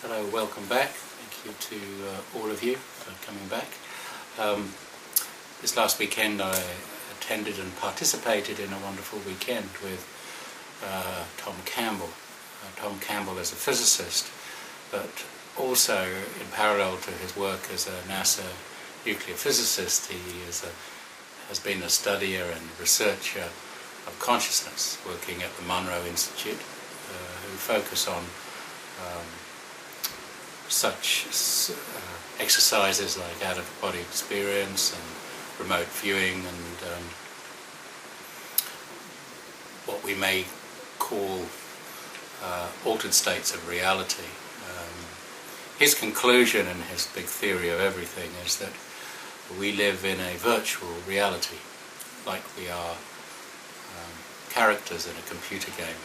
Hello, welcome back. Thank you to all of you for coming back. This last weekend I attended and participated in a wonderful weekend with Tom Campbell. Tom Campbell is a physicist, but also in parallel to his work as a NASA nuclear physicist, he has been a studier and researcher of consciousness, working at the Monroe Institute, who focus on such exercises like out-of-body experience and remote viewing and what we may call altered states of reality. His conclusion and his big theory of everything is that we live in a virtual reality, like we are characters in a computer game.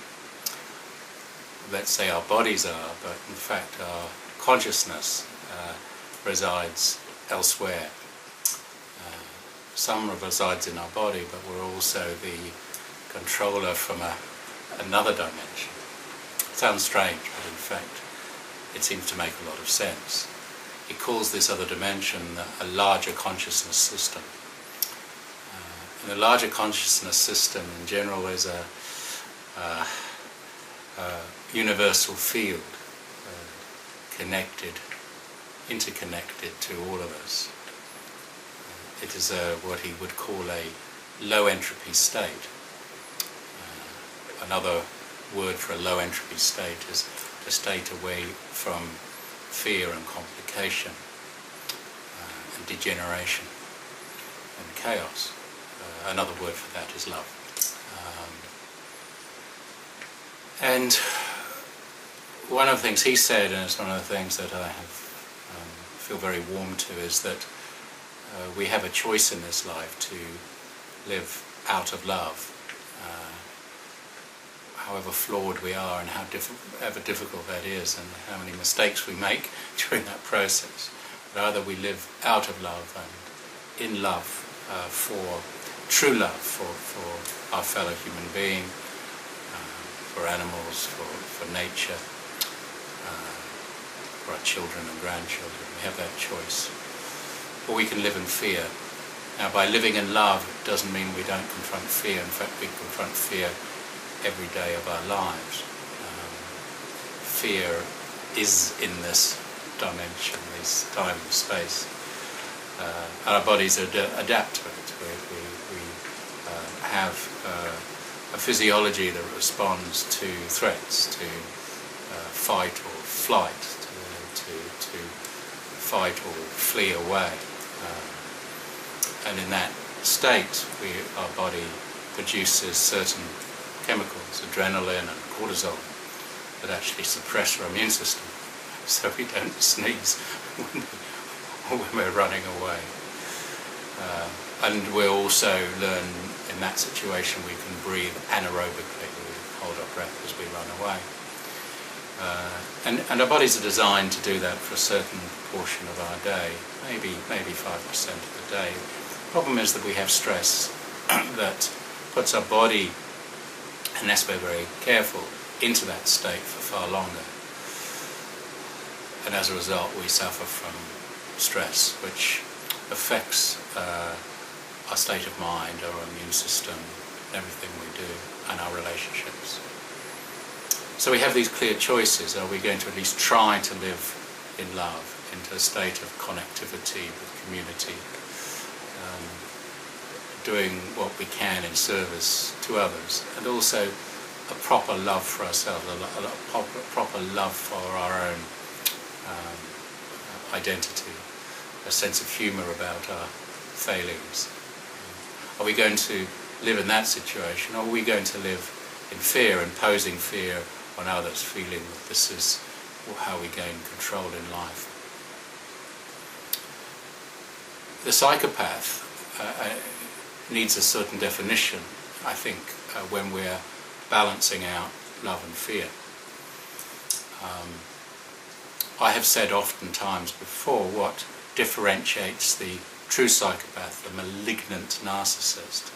Let's say our bodies are, but in fact our consciousness resides elsewhere. Some resides in our body, but we're also the controller from another dimension. It sounds strange, but in fact it seems to make a lot of sense. He calls this other dimension a larger consciousness system. And the larger consciousness system in general is a universal field, interconnected to all of us. It is what he would call a low entropy state. Another word for a low entropy state is a state away from fear and complication and degeneration and chaos. Another word for that is love. And one of the things he said, and it's one of the things that I feel very warm to, is that we have a choice in this life to live out of love, however flawed we are and however difficult that is and how many mistakes we make during that process. But either we live out of love and in love, for true love for our fellow human being, for animals, for nature, for our children and grandchildren. We have that choice. Or we can live in fear. Now, by living in love, it doesn't mean we don't confront fear. In fact, we confront fear every day of our lives. Fear is in this dimension, this time and space. Our bodies adapt to it. We have a physiology that responds to threats, to fight or flight, to fight or flee away. And in that state, our body produces certain chemicals, adrenaline and cortisol, that actually suppress our immune system, so we don't sneeze when we're running away. And we also learn in that situation we can breathe anaerobically, we hold our breath as we run away. And our bodies are designed to do that for a certain portion of our day, maybe 5% of the day. The problem is that we have stress that puts our body, unless we're very careful, into that state for far longer. And as a result we suffer from stress, which affects our state of mind, our immune system, everything we do, and our relationships. So we have these clear choices. Are we going to at least try to live in love, into a state of connectivity with community, doing what we can in service to others, and also a proper love for ourselves, a proper love for our own identity, a sense of humour about our failings. Are we going to live in that situation, or are we going to live in fear, imposing fear on others, feeling that this is how we gain control in life? The psychopath needs a certain definition, I think, when we're balancing out love and fear. I have said oftentimes before what differentiates the true psychopath, the malignant narcissist.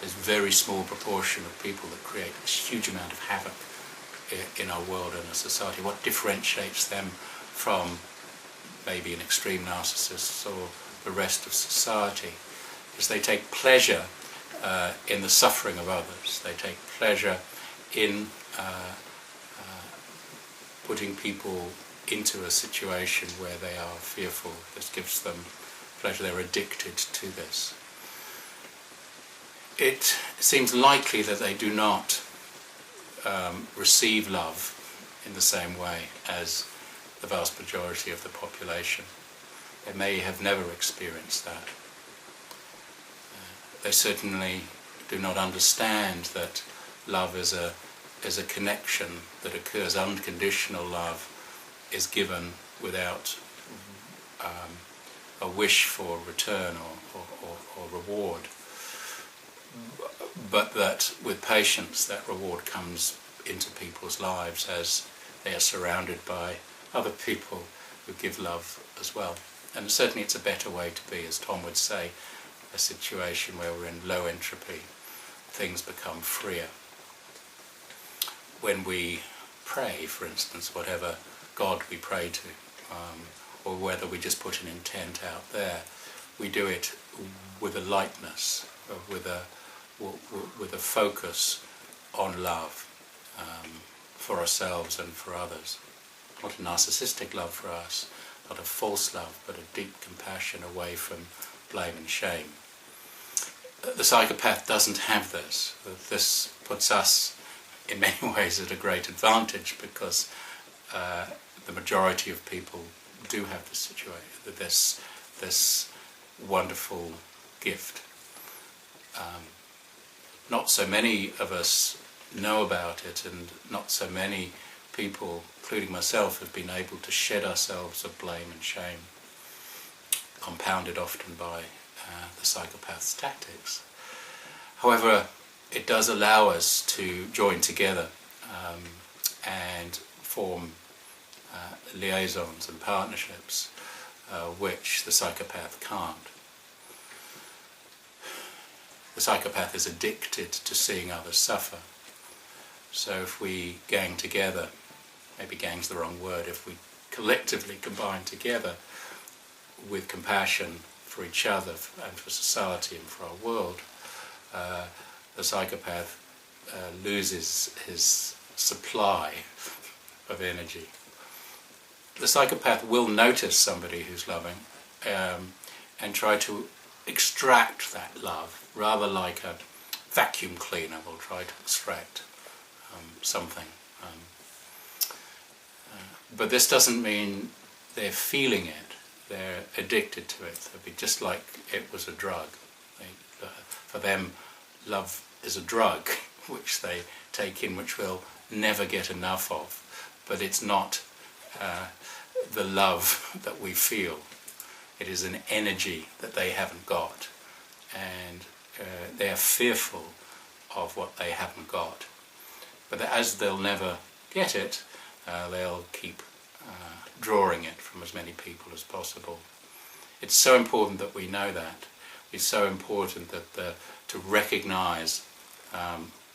There's a very small proportion of people that create a huge amount of havoc in our world and our society, what differentiates them from maybe an extreme narcissist or the rest of society, is they take pleasure in the suffering of others. They take pleasure in putting people into a situation where they are fearful. This gives them pleasure. They're addicted to this. It seems likely that they do not receive love in the same way as the vast majority of the population. They may have never experienced that. They certainly do not understand that love is a connection that occurs. Unconditional love is given without a wish for return or reward, but that with patience that reward comes into people's lives as they are surrounded by other people who give love as well. And certainly it's a better way to be, as Tom would say, a situation where we're in low entropy, things become freer. When we pray, for instance, whatever God we pray to, or whether we just put an intent out there, we do it with a lightness, with a focus on love for ourselves and for others. Not a narcissistic love for us, not a false love, but a deep compassion away from blame and shame. The psychopath doesn't have this. This puts us in many ways at a great advantage, because the majority of people do have this situation, this wonderful gift. Not so many of us know about it, and not so many people, including myself, have been able to shed ourselves of blame and shame, compounded often by the psychopath's tactics. However, it does allow us to join together and form liaisons and partnerships which the psychopath can't. The psychopath is addicted to seeing others suffer. So if we gang together, maybe gang's the wrong word, if we collectively combine together with compassion for each other and for society and for our world, the psychopath loses his supply of energy. The psychopath will notice somebody who's loving and try to extract that love, rather like a vacuum cleaner will try to extract something. But this doesn't mean they're feeling it, they're addicted to it. They'll be just like it was a drug. For them, love is a drug which they take in, which we'll never get enough of. But it's not the love that we feel. It is an energy that they haven't got, and they're fearful of what they haven't got. But as they'll never get it, they'll keep drawing it from as many people as possible. It's so important that we know that. It's so important that to recognise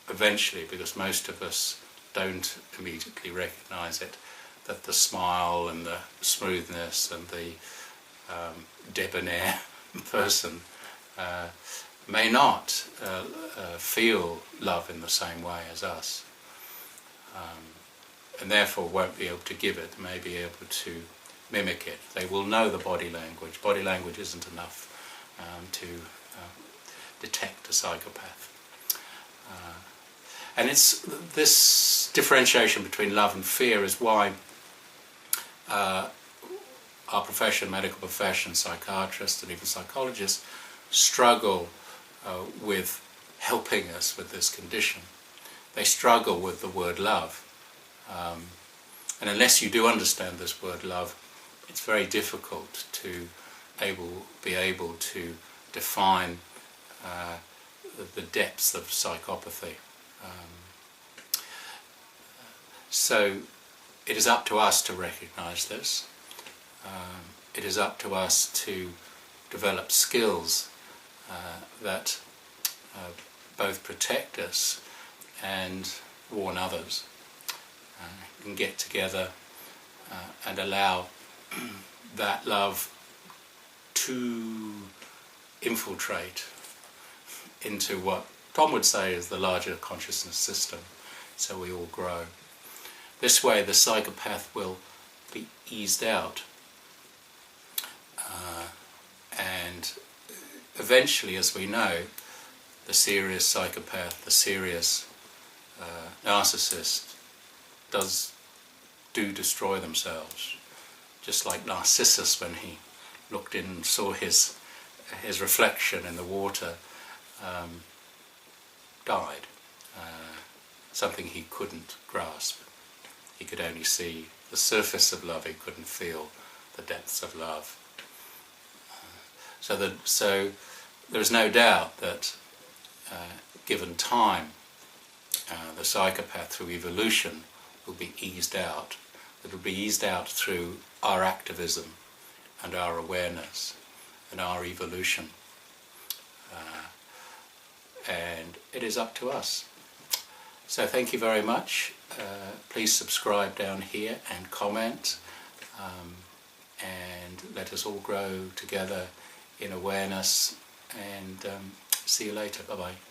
eventually, because most of us don't immediately recognise it, that the smile and the smoothness and the debonair person may not feel love in the same way as us, and therefore won't be able to give it, may be able to mimic it. They will know the body language. Body language isn't enough to detect a psychopath. And it's this differentiation between love and fear is why our profession, medical profession, psychiatrists and even psychologists struggle with helping us with this condition. They struggle with the word love. And unless you do understand this word love, it's very difficult to be able to define the depths of psychopathy. So it is up to us to recognise this. It is up to us to develop skills that both protect us and warn others. can get together and allow that love to infiltrate into what Tom would say is the larger consciousness system, so we all grow. This way the psychopath will be eased out, and eventually, as we know, the serious psychopath, the serious narcissist do destroy themselves, just like Narcissus, when he looked in and saw his reflection in the water, died. Something he couldn't grasp. He could only see the surface of love, he couldn't feel the depths of love. So there is no doubt that given time, the psychopath through evolution will be eased out. It will be eased out through our activism and our awareness and our evolution. And it is up to us. So thank you very much. Please subscribe down here and comment, and let us all grow together in awareness, and see you later. Bye bye.